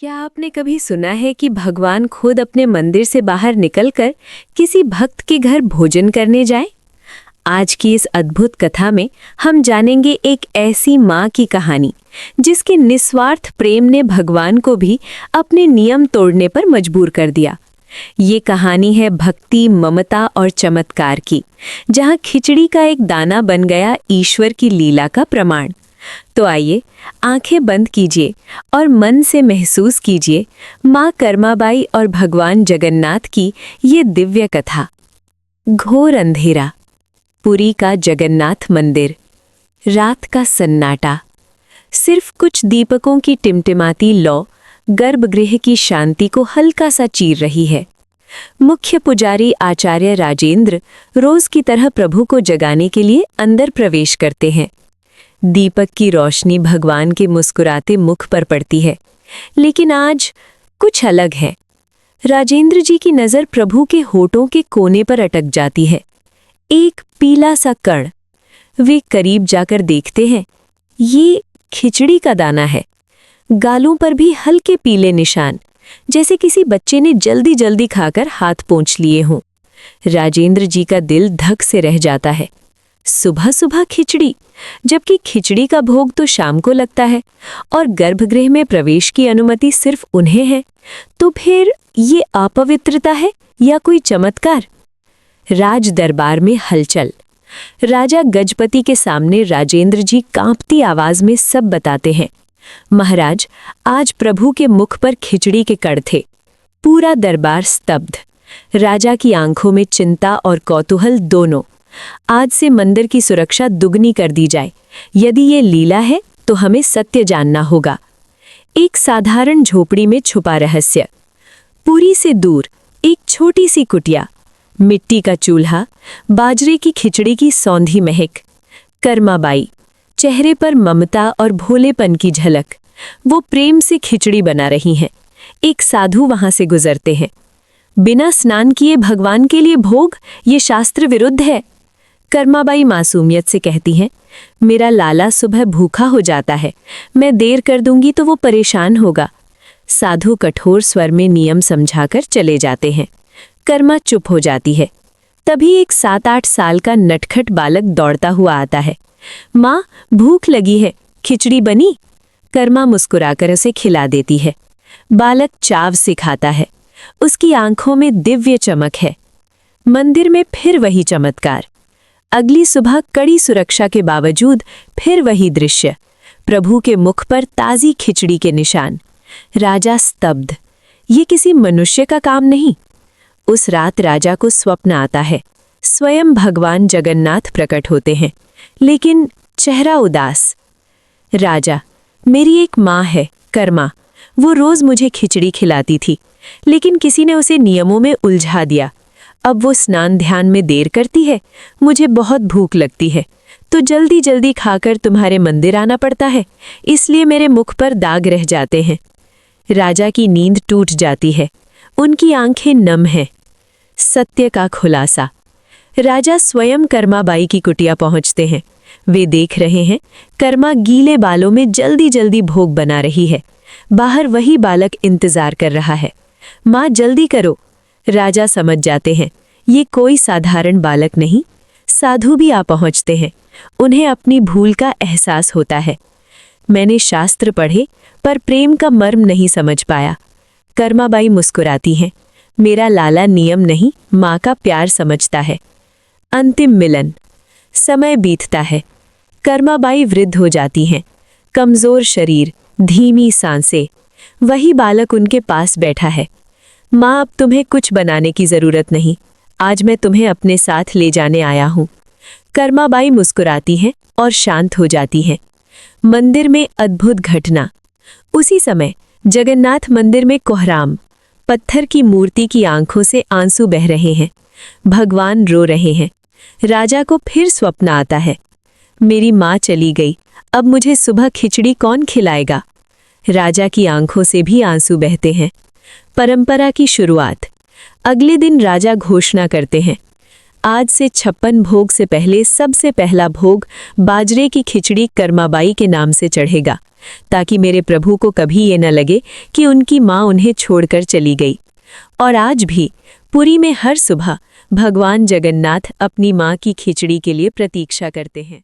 क्या आपने कभी सुना है कि भगवान खुद अपने मंदिर से बाहर निकलकर किसी भक्त के घर भोजन करने जाए? आज की इस अद्भुत कथा में हम जानेंगे एक ऐसी माँ की कहानी जिसके निस्वार्थ प्रेम ने भगवान को भी अपने नियम तोड़ने पर मजबूर कर दिया। ये कहानी है भक्ति, ममता और चमत्कार की, जहाँ खिचड़ी का एक दाना बन गया ईश्वर की लीला का प्रमाण। तो आइए आंखें बंद कीजिए और मन से महसूस कीजिए माँ कर्माबाई और भगवान जगन्नाथ की ये दिव्य कथा। घोर अंधेरा, पुरी का जगन्नाथ मंदिर, रात का सन्नाटा, सिर्फ कुछ दीपकों की टिमटिमाती लौ गर्भगृह की शांति को हल्का सा चीर रही है। मुख्य पुजारी आचार्य राजेंद्र रोज की तरह प्रभु को जगाने के लिए अंदर प्रवेश करते हैं। दीपक की रोशनी भगवान के मुस्कुराते मुख पर पड़ती है, लेकिन आज कुछ अलग है। राजेंद्र जी की नज़र प्रभु के होठों के कोने पर अटक जाती है। एक पीला सा कण। वे करीब जाकर देखते हैं, ये खिचड़ी का दाना है। गालों पर भी हल्के पीले निशान, जैसे किसी बच्चे ने जल्दी जल्दी खाकर हाथ पोंछ लिए हों। राजेंद्र जी का दिल धक से रह जाता है। सुबह सुबह खिचड़ी, जबकि खिचड़ी का भोग तो शाम को लगता है और गर्भगृह में प्रवेश की अनुमति सिर्फ उन्हें है। तो फिर ये अपवित्रता है या कोई चमत्कार? राज दरबार में हलचल। राजा गजपति के सामने राजेंद्र जी कांपती आवाज में सब बताते हैं। महाराज, आज प्रभु के मुख पर खिचड़ी के कण थे। पूरा दरबार स्तब्ध। राजा की आंखों में चिंता और कौतूहल दोनों। आज से मंदिर की सुरक्षा दुगनी कर दी जाए। यदि ये लीला है तो हमें सत्य जानना होगा। एक साधारण झोपड़ी में छुपा रहस्य। पुरी से दूर एक छोटी सी कुटिया, मिट्टी का चूल्हा, बाजरे की खिचड़ी की सौंधी महक। कर्माबाई, चेहरे पर ममता और भोलेपन की झलक। वो प्रेम से खिचड़ी बना रही हैं। एक साधु वहां से गुजरते हैं। बिना स्नान किए भगवान के लिए भोग, ये शास्त्र विरुद्ध है। कर्माबाई मासूमियत से कहती हैं, मेरा लाला सुबह भूखा हो जाता है, मैं देर कर दूंगी तो वो परेशान होगा। साधु कठोर स्वर में नियम समझाकर चले जाते हैं। कर्मा चुप हो जाती है। तभी एक 7-8 साल का नटखट बालक दौड़ता हुआ आता है। माँ, भूख लगी है, खिचड़ी बनी? कर्मा मुस्कुराकर उसे खिला देती है। बालक चाव से खाता है। उसकी आंखों में दिव्य चमक है। मंदिर में फिर वही चमत्कार। अगली सुबह कड़ी सुरक्षा के बावजूद फिर वही दृश्य। प्रभु के मुख पर ताजी खिचड़ी के निशान। राजा स्तब्ध। ये किसी मनुष्य का काम नहीं। उस रात राजा को स्वप्न आता है। स्वयं भगवान जगन्नाथ प्रकट होते हैं, लेकिन चेहरा उदास। राजा, मेरी एक माँ है, कर्मा। वो रोज मुझे खिचड़ी खिलाती थी, लेकिन किसी ने उसे नियमों में उलझा दिया। अब वो स्नान ध्यान में देर करती है। मुझे बहुत भूख लगती है तो जल्दी जल्दी खाकर तुम्हारे मंदिर आना पड़ता है, इसलिए मेरे मुख पर दाग रह जाते हैं। राजा की नींद टूट जाती है। उनकी आंखें नम हैं। सत्य का खुलासा। राजा स्वयं कर्माबाई की कुटिया पहुंचते हैं। वे देख रहे हैं, कर्मा गीले बालों में जल्दी जल्दी भोग बना रही है। बाहर वही बालक इंतजार कर रहा है। माँ, जल्दी करो। राजा समझ जाते हैं, ये कोई साधारण बालक नहीं। साधु भी आ पहुंचते हैं। उन्हें अपनी भूल का एहसास होता है। मैंने शास्त्र पढ़े पर प्रेम का मर्म नहीं समझ पाया। कर्माबाई मुस्कुराती हैं। मेरा लाला नियम नहीं, माँ का प्यार समझता है। अंतिम मिलन। समय बीतता है। कर्माबाई वृद्ध हो जाती हैं। कमजोर शरीर, धीमी सांसें। वही बालक उनके पास बैठा है। माँ, अब तुम्हें कुछ बनाने की जरूरत नहीं। आज मैं तुम्हें अपने साथ ले जाने आया हूँ। कर्माबाई मुस्कुराती हैं और शांत हो जाती हैं। मंदिर में अद्भुत घटना। उसी समय जगन्नाथ मंदिर में कोहराम। पत्थर की मूर्ति की आंखों से आंसू बह रहे हैं। भगवान रो रहे हैं। राजा को फिर स्वप्न आता है, मेरी माँ चली गई, अब मुझे सुबह खिचड़ी कौन खिलाएगा? राजा की आंखों से भी आंसू बहते हैं। परंपरा की शुरुआत। अगले दिन राजा घोषणा करते हैं, आज से 56 भोग से पहले सबसे पहला भोग बाजरे की खिचड़ी कर्माबाई के नाम से चढ़ेगा। ताकि मेरे प्रभु को कभी ये न लगे कि उनकी माँ उन्हें छोड़कर चली गई। और आज भी पुरी में हर सुबह भगवान जगन्नाथ अपनी माँ की खिचड़ी के लिए प्रतीक्षा करते हैं।